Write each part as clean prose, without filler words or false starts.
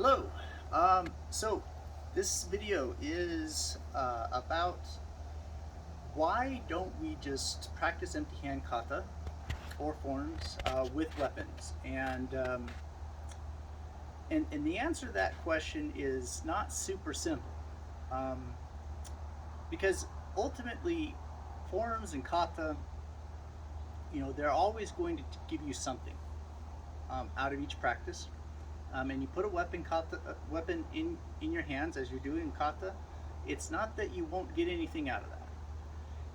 Hello. So this video is about why don't we just practice empty hand kata or forms with weapons, and the answer to that question is not super simple, um, because ultimately forms and kata, they're always going to give you something out of each practice. And you put a weapon in your hands as you're doing kata. It's not that you won't get anything out of that.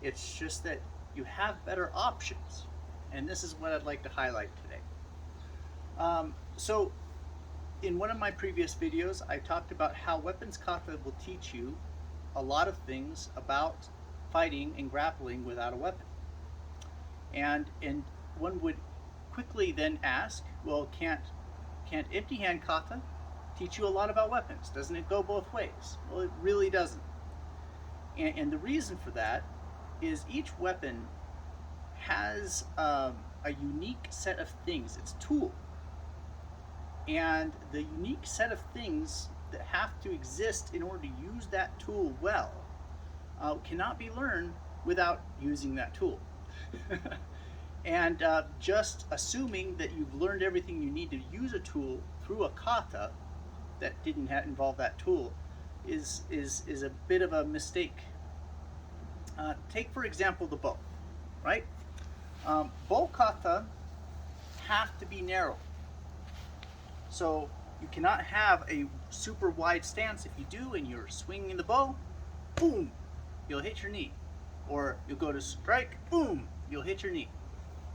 It's just that you have better options, and this is what I'd like to highlight today. So, in one of my previous videos, I talked about how weapons kata will teach you a lot of things about fighting and grappling without a weapon. And one would quickly then ask, well, can't empty hand kata teach you a lot about weapons? Doesn't it go both ways? Well, it really doesn't. And the reason for that is each weapon has a unique set of things, its tool. And the unique set of things that have to exist in order to use that tool well cannot be learned without using that tool. And just assuming that you've learned everything you need to use a tool through a kata that didn't involve that tool is a bit of a mistake. Take, for example, the bow, right? Bow kata have to be narrow. So you cannot have a super wide stance. If you do and you're swinging the bow, boom, you'll hit your knee. Or you'll go to strike, boom, you'll hit your knee.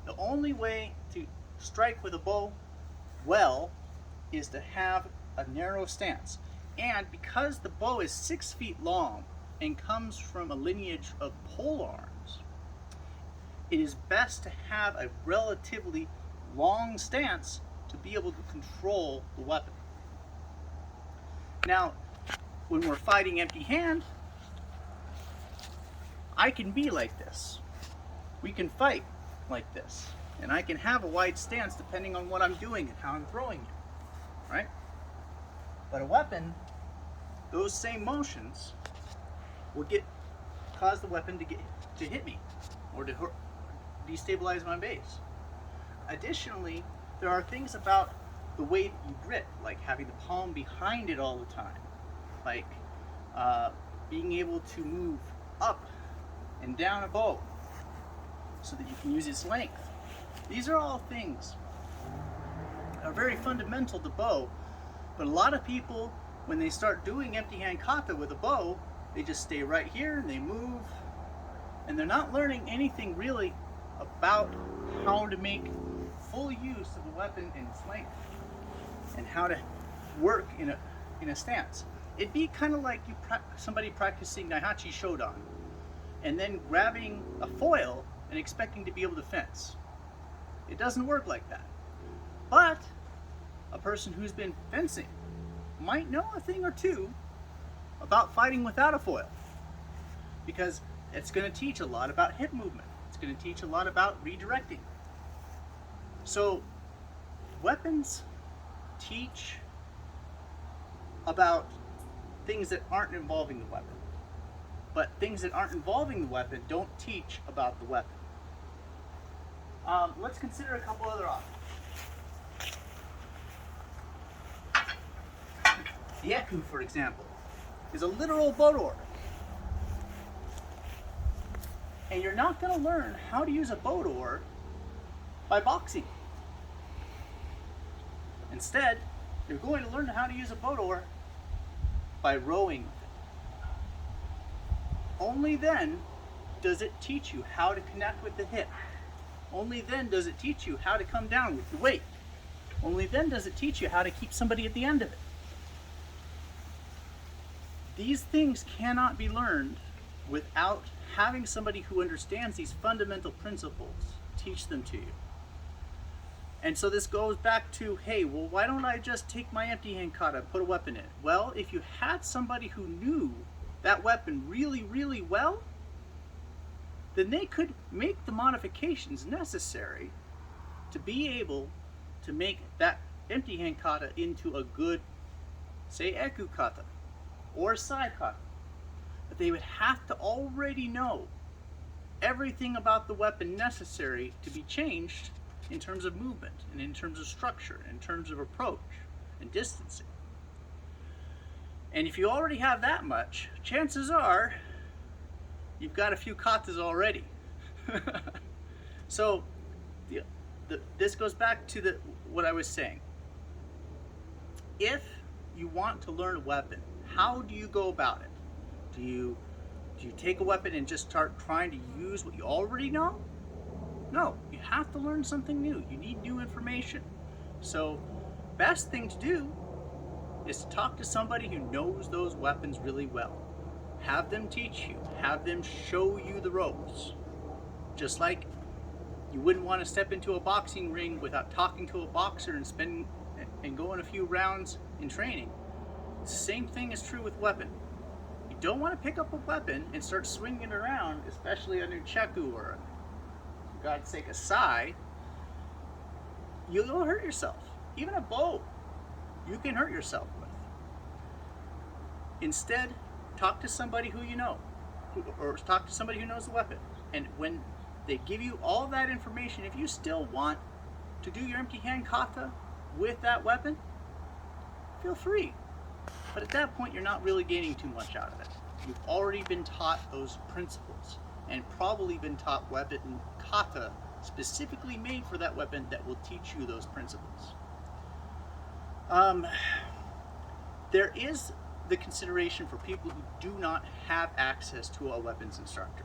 The only way to strike with a bow well is to have a narrow stance. And because the bow is 6 feet long and comes from a lineage of pole arms, it is best to have a relatively long stance to be able to control the weapon. Now, when we're fighting empty hand, I can be like this. We can fight like this, and I can have a wide stance depending on what I'm doing and how I'm throwing it, right? But a weapon, those same motions will cause the weapon to hit me or to destabilize my base. Additionally, there are things about the way that you grip, like having the palm behind it all the time, like being able to move up and down a bow so that you can use its length. These are all things that are very fundamental to bow, but a lot of people, when they start doing empty hand kata with a bow, they just stay right here and they move, and they're not learning anything really about how to make full use of the weapon and its length and how to work in a stance. It'd be kind of like somebody practicing Naihachi Shodan and then grabbing a foil and expecting to be able to fence. It doesn't work like that. But a person who's been fencing might know a thing or two about fighting without a foil, because it's going to teach a lot about hip movement. It's going to teach a lot about redirecting. So weapons teach about things that aren't involving the weapon, but things that aren't involving the weapon don't teach about the weapon. Let's consider a couple other options. The eku, for example, is a literal bodor. And you're not going to learn how to use a bodor by boxing. Instead, you're going to learn how to use a bodor by rowing. Only then does it teach you how to connect with the hip. Only then does it teach you how to come down with the weight. Only then does it teach you how to keep somebody at the end of it. These things cannot be learned without having somebody who understands these fundamental principles teach them to you. And so this goes back to, hey, well, why don't I just take my empty hand kata and put a weapon in it? Well, if you had somebody who knew that weapon really, really well, then they could make the modifications necessary to be able to make that empty hand kata into a good say eku kata or sai kata, but they would have to already know everything about the weapon necessary to be changed in terms of movement and in terms of structure, in terms of approach and distancing. And if you already have that much, chances are you've got a few katas already. So this goes back to what I was saying. If you want to learn a weapon, how do you go about it? Do you take a weapon and just start trying to use what you already know? No, you have to learn something new. You need new information. So, best thing to do is to talk to somebody who knows those weapons really well. Have them teach you, have them show you the ropes. Just like you wouldn't want to step into a boxing ring without talking to a boxer and going a few rounds in training. The same thing is true with weapon. You don't want to pick up a weapon and start swinging it around, especially a nunchaku or, for God's sake, a sai. You'll hurt yourself. Even a bow, you can hurt yourself with. Instead, talk to somebody who you know, or talk to somebody who knows the weapon. And when they give you all that information, if you still want to do your empty hand kata with that weapon, feel free. But at that point, you're not really gaining too much out of it. You've already been taught those principles and probably been taught weapon kata specifically made for that weapon that will teach you those principles. There is the consideration for people who do not have access to a weapons instructor.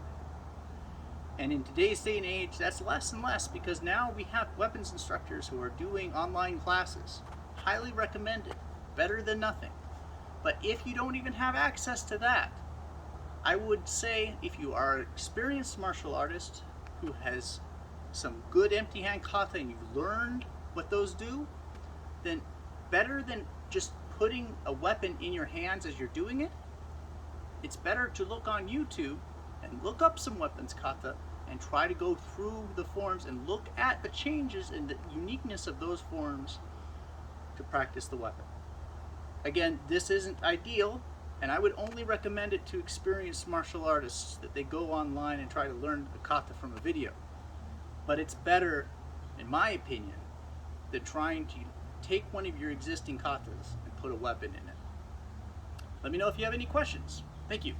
And in today's day and age, that's less and less because now we have weapons instructors who are doing online classes. Highly recommended. Better than nothing. But if you don't even have access to that, I would say if you are an experienced martial artist who has some good empty hand kata and you've learned what those do, then better than just putting a weapon in your hands as you're doing it, it's better to look on YouTube and look up some weapons kata and try to go through the forms and look at the changes and the uniqueness of those forms to practice the weapon. Again, this isn't ideal, and I would only recommend it to experienced martial artists that they go online and try to learn the kata from a video. But it's better, in my opinion, than trying to take one of your existing katas and put a weapon in it. Let me know if you have any questions. Thank you.